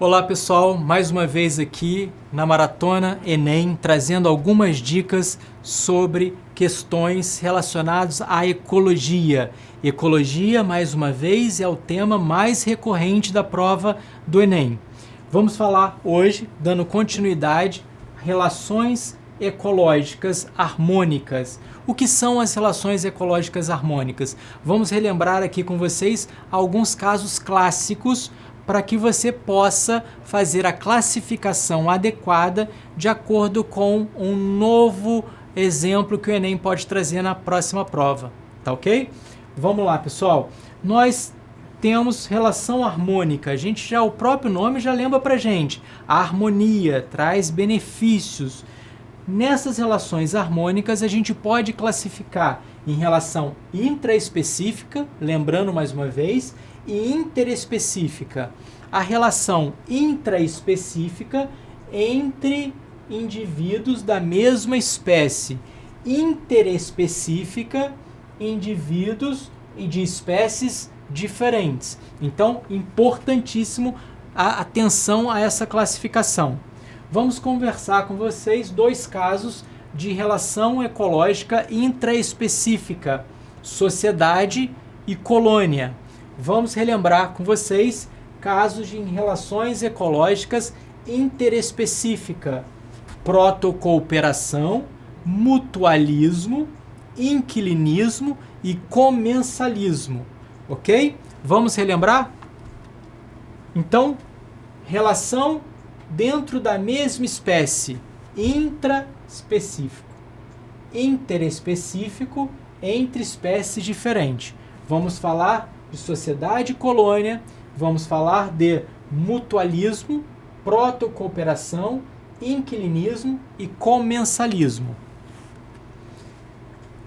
Olá pessoal, mais uma vez aqui na Maratona Enem, trazendo algumas dicas sobre questões relacionadas à ecologia. Ecologia, mais uma vez, é o tema mais recorrente da prova do Enem. Vamos falar hoje, dando continuidade, relações ecológicas harmônicas. O que são as relações ecológicas harmônicas? Vamos relembrar aqui com vocês alguns casos clássicos para que você possa fazer a classificação adequada de acordo com um novo exemplo que o Enem pode trazer na próxima prova, tá ok? Vamos lá, pessoal. Nós temos relação harmônica. O próprio nome já lembra pra gente. A harmonia traz benefícios. Nessas relações harmônicas, a gente pode classificar em relação intraespecífica, lembrando mais uma vez, e interespecífica. A relação intraespecífica entre indivíduos da mesma espécie. Interespecífica, indivíduos de espécies diferentes. Então, importantíssimo a atenção a essa classificação. Vamos conversar com vocês dois casos de relação ecológica intraespecífica, sociedade e colônia. Vamos relembrar com vocês casos de relações ecológicas interespecífica, protocooperação, mutualismo, inquilinismo e comensalismo, ok? Vamos relembrar? Então, relação dentro da mesma espécie, intraespecífico, interespecífico, entre espécies diferentes. Vamos falar de sociedade e colônia, vamos falar de mutualismo, protocooperação, inquilinismo e comensalismo.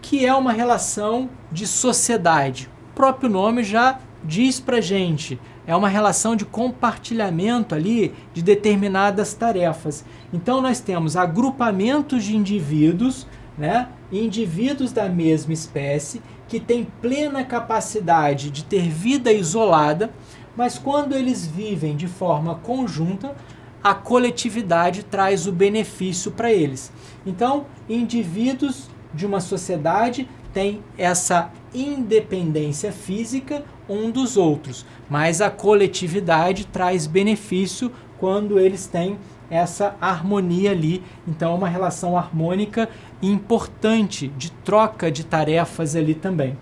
Que é uma relação de sociedade. O próprio nome já diz pra gente, é uma relação de compartilhamento ali de determinadas tarefas. Então nós temos agrupamentos de indivíduos, né? Indivíduos da mesma espécie que têm plena capacidade de ter vida isolada, mas quando eles vivem de forma conjunta, a coletividade traz o benefício para eles. Então, indivíduos de uma sociedade têm essa independência física um dos outros, mas a coletividade traz benefício quando eles têm essa harmonia ali. Então, é uma relação harmônica importante de troca de tarefas ali também.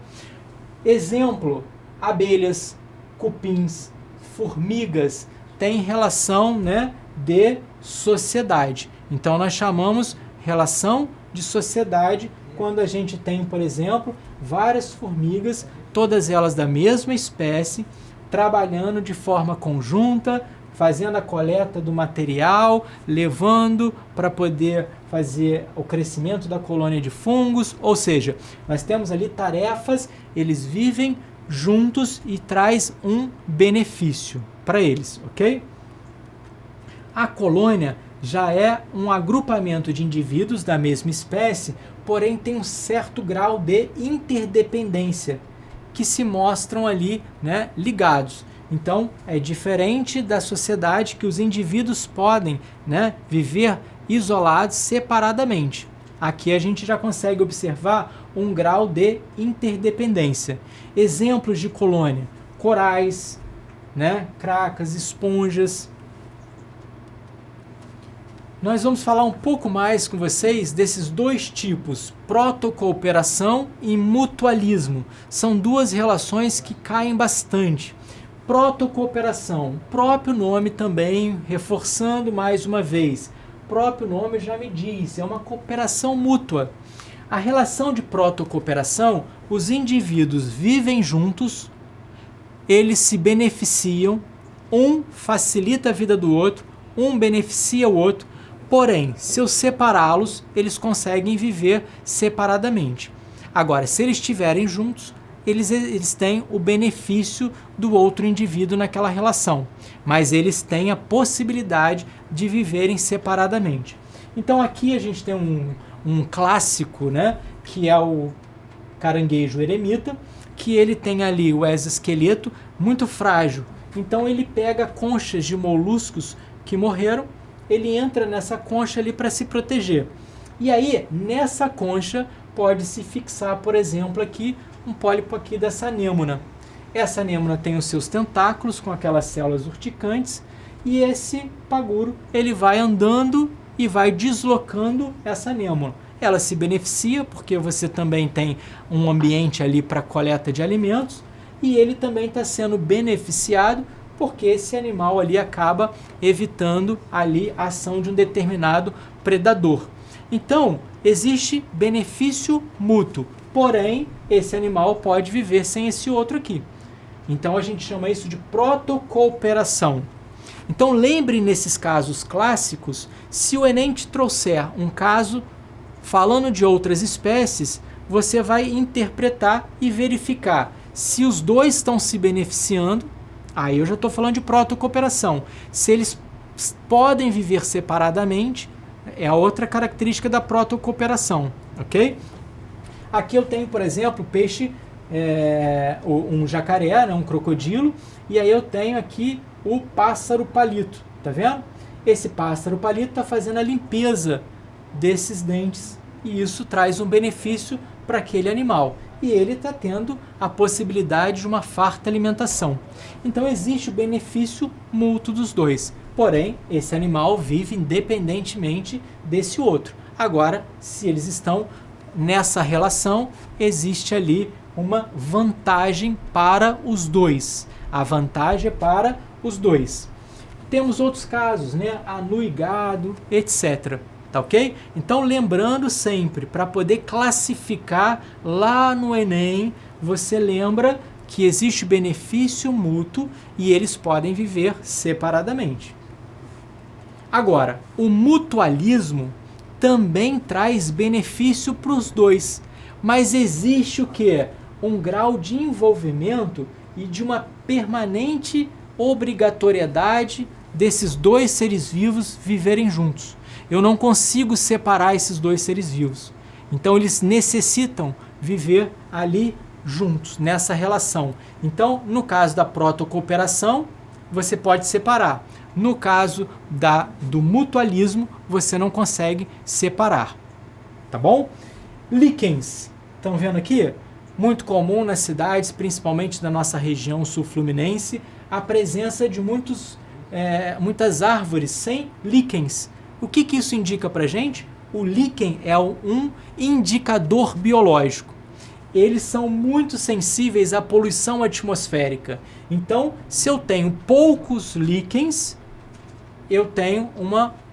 Exemplo, abelhas, cupins, formigas têm relação, né, de sociedade. Então, nós chamamos relação de sociedade quando a gente tem, por exemplo, várias formigas, todas elas da mesma espécie, trabalhando de forma conjunta, fazendo a coleta do material, levando para poder fazer o crescimento da colônia de fungos, ou seja, nós temos ali tarefas, eles vivem juntos e traz um benefício para eles, ok? A colônia já é um agrupamento de indivíduos da mesma espécie, porém tem um certo grau de interdependência, que se mostram ali, né, ligados. Então, é diferente da sociedade que os indivíduos podem, né, viver isolados separadamente. Aqui a gente já consegue observar um grau de interdependência. Exemplos de colônia: corais, né, cracas, esponjas. Nós vamos falar um pouco mais com vocês desses dois tipos, protocooperação e mutualismo. São duas relações que caem bastante. Protocooperação, o próprio nome também, reforçando mais uma vez, o próprio nome já me diz, é uma cooperação mútua. A relação de protocooperação, os indivíduos vivem juntos, eles se beneficiam, um facilita a vida do outro, um beneficia o outro, porém, se eu separá-los, eles conseguem viver separadamente. Agora, se eles estiverem juntos, eles têm o benefício do outro indivíduo naquela relação, mas eles têm a possibilidade de viverem separadamente. Então aqui a gente tem um clássico, né, que é o caranguejo eremita, que ele tem ali o exoesqueleto muito frágil, Então ele pega conchas de moluscos que morreram, ele entra nessa concha ali para se proteger. E aí, nessa concha, pode se fixar, por exemplo, aqui, um pólipo aqui dessa anêmona. Essa anêmona tem os seus tentáculos com aquelas células urticantes, e esse paguro, ele vai andando e vai deslocando essa anêmona. Ela se beneficia porque você também tem um ambiente ali para coleta de alimentos, e ele também está sendo beneficiado porque esse animal ali acaba evitando ali a ação de um determinado predador. Então, existe benefício mútuo, porém, esse animal pode viver sem esse outro aqui. Então, a gente chama isso de protocooperação. Então, lembre nesses casos clássicos, se o Enem te trouxer um caso falando de outras espécies, você vai interpretar e verificar se os dois estão se beneficiando. Aí eu já estou falando de protocooperação. Se eles podem viver separadamente, é a outra característica da protocooperação, ok? Aqui eu tenho, por exemplo, peixe, um jacaré, né, um crocodilo, e aí eu tenho aqui o pássaro palito, tá vendo? Esse pássaro palito está fazendo a limpeza desses dentes, e isso traz um benefício para aquele animal. E ele está tendo a possibilidade de uma farta alimentação. Então existe o benefício mútuo dos dois. Porém, esse animal vive independentemente desse outro. Agora, se eles estão nessa relação, existe ali uma vantagem para os dois. A vantagem é para os dois. Temos outros casos, né? Anu e gado, etc. Tá ok? Então, lembrando sempre, para poder classificar lá no Enem, você lembra que existe benefício mútuo e eles podem viver separadamente. Agora, o mutualismo também traz benefício para os dois, mas existe o quê? Um grau de envolvimento e de uma permanente obrigatoriedade desses dois seres vivos viverem juntos. Eu não consigo separar esses dois seres vivos. Então, eles necessitam viver ali juntos, nessa relação. Então, no caso da protocooperação, você pode separar. No caso do mutualismo, você não consegue separar. Tá bom? Líquens. Estão vendo aqui? Muito comum nas cidades, principalmente da nossa região sul-fluminense, a presença de muitas árvores sem líquens. O que isso indica para a gente? O líquen é um indicador biológico. Eles são muito sensíveis à poluição atmosférica. Então, se eu tenho poucos líquens, eu tenho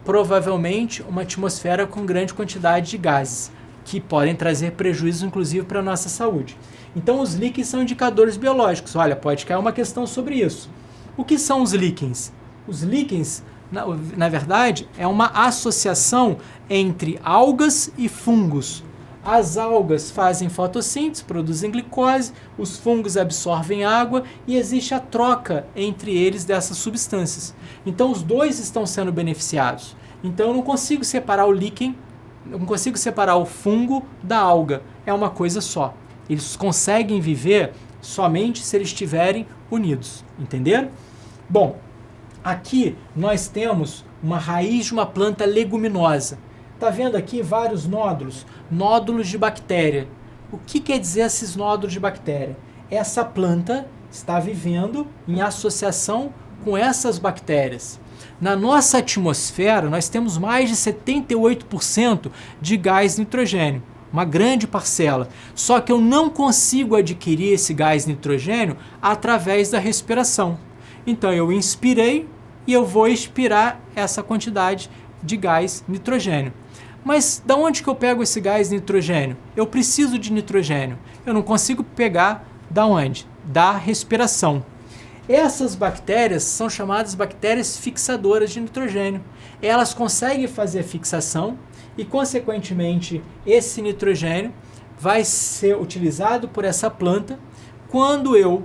provavelmente uma atmosfera com grande quantidade de gases, que podem trazer prejuízo, inclusive, para a nossa saúde. Então, os líquens são indicadores biológicos. Olha, pode cair uma questão sobre isso. O que são os líquens? Os líquens, na verdade, é uma associação entre algas e fungos. As algas fazem fotossíntese, produzem glicose, os fungos absorvem água e existe a troca entre eles dessas substâncias. Então, os dois estão sendo beneficiados. Então, eu não consigo separar o líquen, não consigo separar o fungo da alga. É uma coisa só. Eles conseguem viver somente se eles estiverem unidos. Entenderam? Bom, aqui nós temos uma raiz de uma planta leguminosa. Está vendo aqui vários nódulos? Nódulos de bactéria. O que quer dizer esses nódulos de bactéria? Essa planta está vivendo em associação com essas bactérias. Na nossa atmosfera, nós temos mais de 78% de gás nitrogênio, uma grande parcela. Só que eu não consigo adquirir esse gás nitrogênio através da respiração. Então eu inspirei e eu vou expirar essa quantidade de gás nitrogênio. Mas da onde que eu pego esse gás nitrogênio? Eu preciso de nitrogênio. Eu não consigo pegar da onde? Da respiração. Essas bactérias são chamadas bactérias fixadoras de nitrogênio. Elas conseguem fazer a fixação e, consequentemente, esse nitrogênio vai ser utilizado por essa planta. Quando eu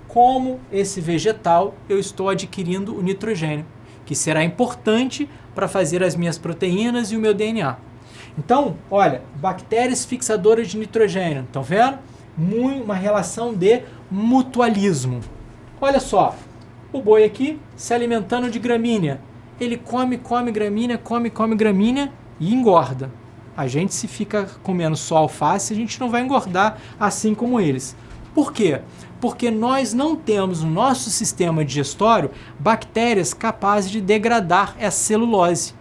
como esse vegetal, eu estou adquirindo o nitrogênio, que será importante para fazer as minhas proteínas e o meu DNA. Então, olha, bactérias fixadoras de nitrogênio, estão vendo? Uma relação de mutualismo. Olha só, O boi aqui se alimentando de gramínea. Ele come gramínea e engorda. A gente, se fica comendo só alface, a gente não vai engordar assim como eles. Por quê? Porque nós não temos no nosso sistema digestório bactérias capazes de degradar essa celulose.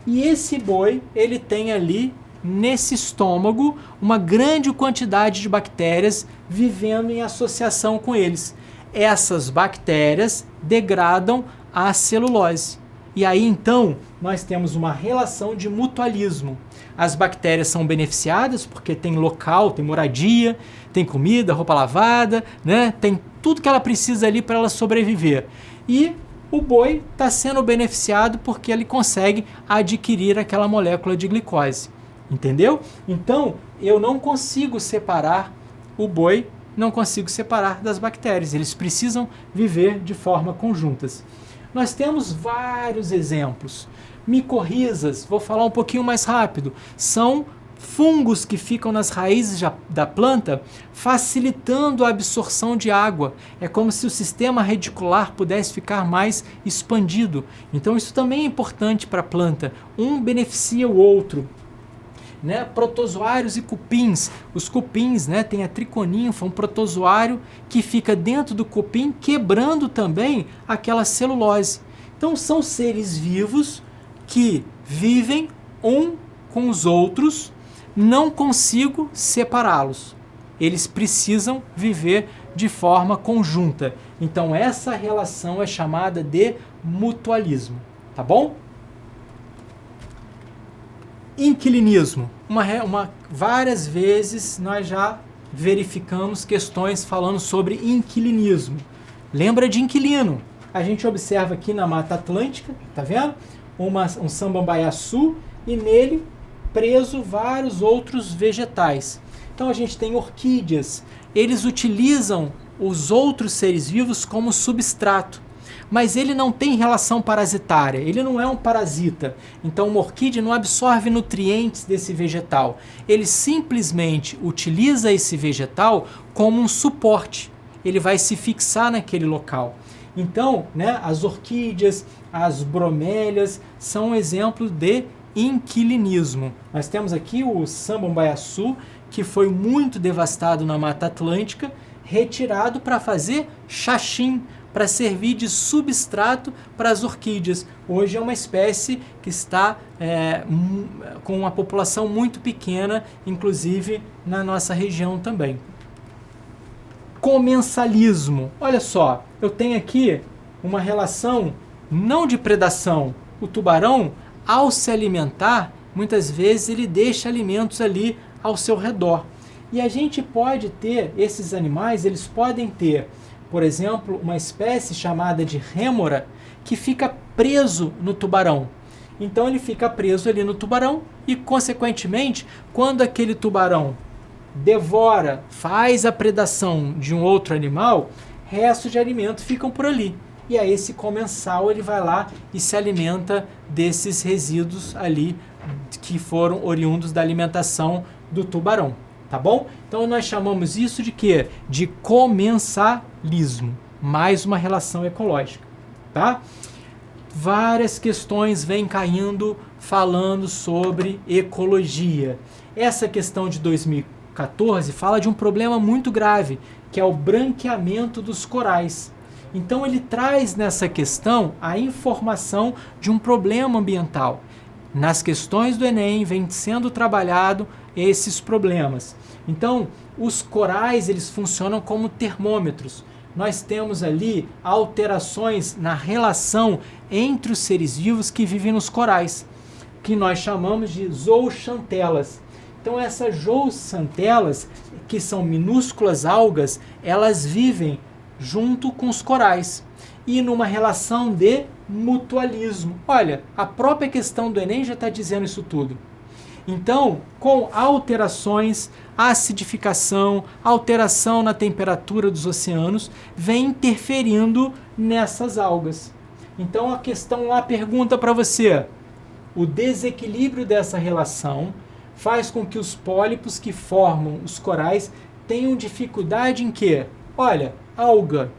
E esse boi, ele tem ali, nesse estômago, uma grande quantidade de bactérias vivendo em associação com eles. Essas bactérias degradam a celulose. E aí, então, nós temos uma relação de mutualismo. As bactérias são beneficiadas porque tem local, tem moradia, tem comida, roupa lavada, né? Tem tudo que ela precisa ali para ela sobreviver. E o boi está sendo beneficiado porque ele consegue adquirir aquela molécula de glicose. Entendeu? Então, eu não consigo separar o boi, não consigo separar das bactérias. Eles precisam viver de forma conjuntas. Nós temos vários exemplos. Micorrizas, vou falar um pouquinho mais rápido, são fungos que ficam nas raízes da planta, facilitando a absorção de água. É como se o sistema radicular pudesse ficar mais expandido. Então isso também é importante para a planta. Um beneficia o outro. Né? Protozoários e cupins. Os cupins, né, tem a triconinfa, um protozoário que fica dentro do cupim, quebrando também aquela celulose. Então são seres vivos que vivem um com os outros, não consigo separá-los. Eles precisam viver de forma conjunta. Então essa relação é chamada de mutualismo, tá bom? Inquilinismo. Várias vezes nós já verificamos questões falando sobre inquilinismo. Lembra de inquilino? A gente observa aqui na Mata Atlântica, tá vendo? Um samambaiaçu e nele preso vários outros vegetais. Então a gente tem orquídeas. Eles utilizam os outros seres vivos como substrato. Mas ele não tem relação parasitária, ele não é um parasita. Então uma orquídea não absorve nutrientes desse vegetal. Ele simplesmente utiliza esse vegetal como um suporte. Ele vai se fixar naquele local. Então, né, as orquídeas, as bromélias são exemplos de inquilinismo. Nós temos aqui o samambaiaçu, que foi muito devastado na Mata Atlântica, retirado para fazer xaxim, para servir de substrato para as orquídeas. Hoje é uma espécie que está com uma população muito pequena, inclusive na nossa região também. Comensalismo. Olha só, eu tenho aqui uma relação não de predação. O tubarão, ao se alimentar, muitas vezes ele deixa alimentos ali ao seu redor. E a gente pode ter, esses animais, eles podem ter, por exemplo, uma espécie chamada de rêmora que fica preso no tubarão. Então ele fica preso ali no tubarão e, consequentemente, quando aquele tubarão devora, faz a predação de um outro animal, restos de alimento ficam por ali. E aí esse comensal ele vai lá e se alimenta desses resíduos ali que foram oriundos da alimentação do tubarão. Tá bom? Então nós chamamos isso de quê? De comensalismo. Mais uma relação ecológica. Tá? Várias questões vêm caindo falando sobre ecologia. Essa questão de 2014 fala de um problema muito grave, que é o branqueamento dos corais. Então ele traz nessa questão a informação de um problema ambiental. Nas questões do Enem vem sendo trabalhado esses problemas. Então, os corais eles funcionam como termômetros. Nós temos ali alterações na relação entre os seres vivos que vivem nos corais, que nós chamamos de zooxantelas. Então, essas zooxantelas, que são minúsculas algas, elas vivem junto com os corais e numa relação de mutualismo. Olha, a própria questão do Enem já está dizendo isso tudo. Então, com alterações, acidificação, alteração na temperatura dos oceanos, vem interferindo nessas algas. Então, a questão lá pergunta para você, o desequilíbrio dessa relação faz com que os pólipos que formam os corais tenham dificuldade em quê? Olha, alga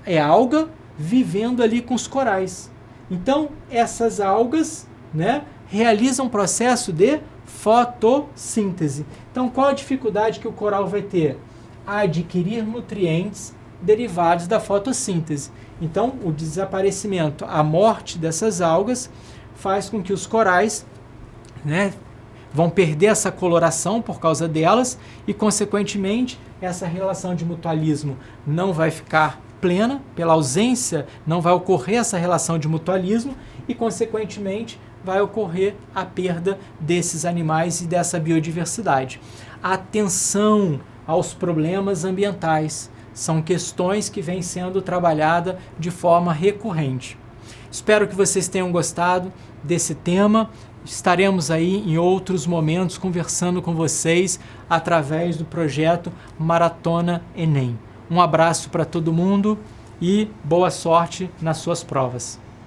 é alga, vivendo ali com os corais. Então, essas algas, né, realizam um processo de fotossíntese. Então, qual a dificuldade que o coral vai ter? Adquirir nutrientes derivados da fotossíntese. Então, o desaparecimento, a morte dessas algas faz com que os corais, né, vão perder essa coloração por causa delas e, consequentemente, essa relação de mutualismo não vai ficar plena, pela ausência, não vai ocorrer essa relação de mutualismo e, consequentemente, vai ocorrer a perda desses animais e dessa biodiversidade. Atenção aos problemas ambientais. São questões que vêm sendo trabalhadas de forma recorrente. Espero que vocês tenham gostado desse tema. Estaremos aí em outros momentos conversando com vocês através do projeto Maratona Enem. Um abraço para todo mundo e boa sorte nas suas provas.